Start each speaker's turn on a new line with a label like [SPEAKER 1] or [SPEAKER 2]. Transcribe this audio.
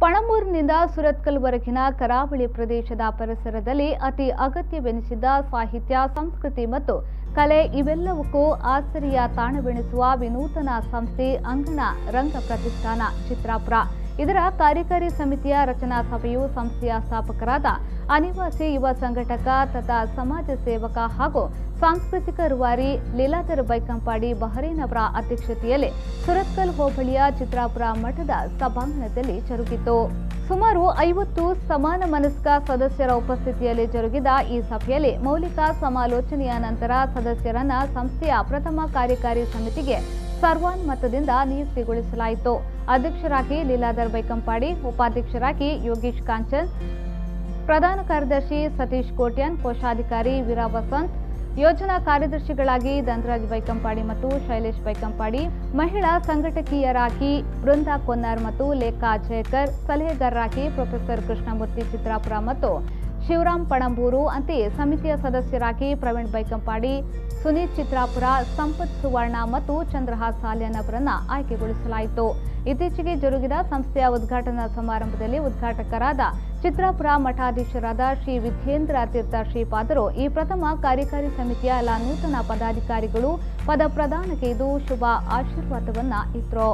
[SPEAKER 1] ಪಣಂಬೂರಿನಿಂದ ಸುರತ್ಕಲ್ವರೆಗಿನ ಕರಾವಳಿ ಪ್ರದೇಶದ ಪರಿಸರದಲ್ಲಿ ಅತಿ ಅಗತ್ಯವೆನಿಸಿದ ಸಾಹಿತ್ಯ, ಸಂಸ್ಕೃತಿ ಮತ್ತು ಕಲೆ ಇವೆಲ್ಲವಕ್ಕೂ ಆಸರೆಯ ತಾಣವೆನಿಸುವ ವಿನೂತನ ಸಂಸ್ಥೆ ಅಂಗಣ ರಂಗ ಪ್ರತಿಷ್ಠಾನ ಚಿತ್ರಾಪುರ. ಇದರ ಕಾರ್ಯಕಾರಿ ಸಮಿತಿಯ ರಚನಾ ಸಭೆಯು ಸಂಸ್ಥೆಯ ಸ್ಥಾಪಕರಾದ ಅನಿವಾಸಿ ಯುವ ಸಂಘಟಕ ತಥಾ ಸಮಾಜ ಸೇವಕ ಹಾಗೂ ಸಾಂಸ್ಕೃತಿಕ ರೂವಾರಿ ಲೀಲಾಧರ್ ಬೈಕಂಪಾಡಿ ಬಹರೇನ್ ಅವರ ಅಧ್ಯಕ್ಷತೆಯಲ್ಲಿ ಸುರತ್ಕಲ್ ಹೋಬಳಿಯ ಚಿತ್ರಾಪುರ ಮಠದ ಸಭಾಂಗಣದಲ್ಲಿ ಜರುಗಿತು. ಸುಮಾರು 50 ಸಮಾನ ಮನಸ್ಕ ಸದಸ್ಯರ ಉಪಸ್ಥಿತಿಯಲ್ಲಿ ಜರುಗಿದ ಈ ಸಭೆಯಲ್ಲಿ ಮೌಲಿಕ ಸಮಾಲೋಚನೆಯ ನಂತರ ಸದಸ್ಯರನ್ನ ಸಂಸ್ಥೆಯ ಪ್ರಥಮ ಕಾರ್ಯಕಾರಿ ಸಮಿತಿಗೆ ಸರ್ವಾನುಮತದಿಂದ ನಿಯುಕ್ತಿಗೊಳಿಸಲಾಯಿತು. ಅಧ್ಯಕ್ಷರಾಗಿ ಲೀಲಾಧರ್ ಬೈಕಂಪಾಡಿ, ಉಪಾಧ್ಯಕ್ಷರಾಗಿ ಯೋಗೀಶ್ ಕಾಂಚನ್, ಪ್ರಧಾನ ಕಾರ್ಯದರ್ಶಿ ಸತೀಶ್ ಕೋಟ್ಯನ್, ಕೋಶಾಧಿಕಾರಿ ವೀರಾ ವಸಂತ್, ಯೋಜನಾ ಕಾರ್ಯದರ್ಶಿಗಳಾಗಿ ಧನರಾಜ್ ಬೈಕಂಪಾಡಿ ಮತ್ತು ಶೈಲೇಶ್ ಬೈಕಂಪಾಡಿ, ಮಹಿಳಾ ಸಂಘಟಕೀಯರಾಗಿ ಬೃಂದಾ ಕೊನ್ನಾರ್ ಮತ್ತು ಲೇಖಾ ಜಯಕರ್, ಸಲಹೆಗಾರರಾಗಿ ಪ್ರೊಫೆಸರ್ ಕೃಷ್ಣಮೂರ್ತಿ ಚಿತ್ರಾಪುರ ಮತ್ತು ಶಿವರಾಮ್ ಪಣಂಬೂರು, ಅಂತೆಯೇ ಸಮಿತಿಯ ಸದಸ್ಯರಾಗಿ ಪ್ರವೀಣ್ ಬೈಕಂಪಾಡಿ, ಸುನೀತ್ ಚಿತ್ರಾಪುರ, ಸಂಪತ್ ಸುವರ್ಣ ಮತ್ತು ಚಂದ್ರಹಾಸ್ ಸಾಲ್ಯನ್ ಅವರನ್ನ ಆಯ್ಕೆಗೊಳಿಸಲಾಯಿತು. ಇತ್ತೀಚೆಗೆ ಜರುಗಿದ ಸಂಸ್ಥೆಯ ಉದ್ಘಾಟನಾ ಸಮಾರಂಭದಲ್ಲಿ ಉದ್ಘಾಟಕರಾದ ಚಿತ್ರಾಪುರ ಮಠಾಧೀಶರಾದ ಶ್ರೀ ವಿದ್ಯೇಂದ್ರ ತೀರ್ಥ ಶ್ರೀಪಾದರು ಈ ಪ್ರಥಮ ಕಾರ್ಯಕಾರಿ ಸಮಿತಿಯ ಎಲ್ಲ ನೂತನ ಪದಾಧಿಕಾರಿಗಳು ಪದ ಪ್ರದಾನಕ್ಕೆ ಇದು ಶುಭ ಆಶೀರ್ವಾದವನ್ನ ಇತ್ತರು.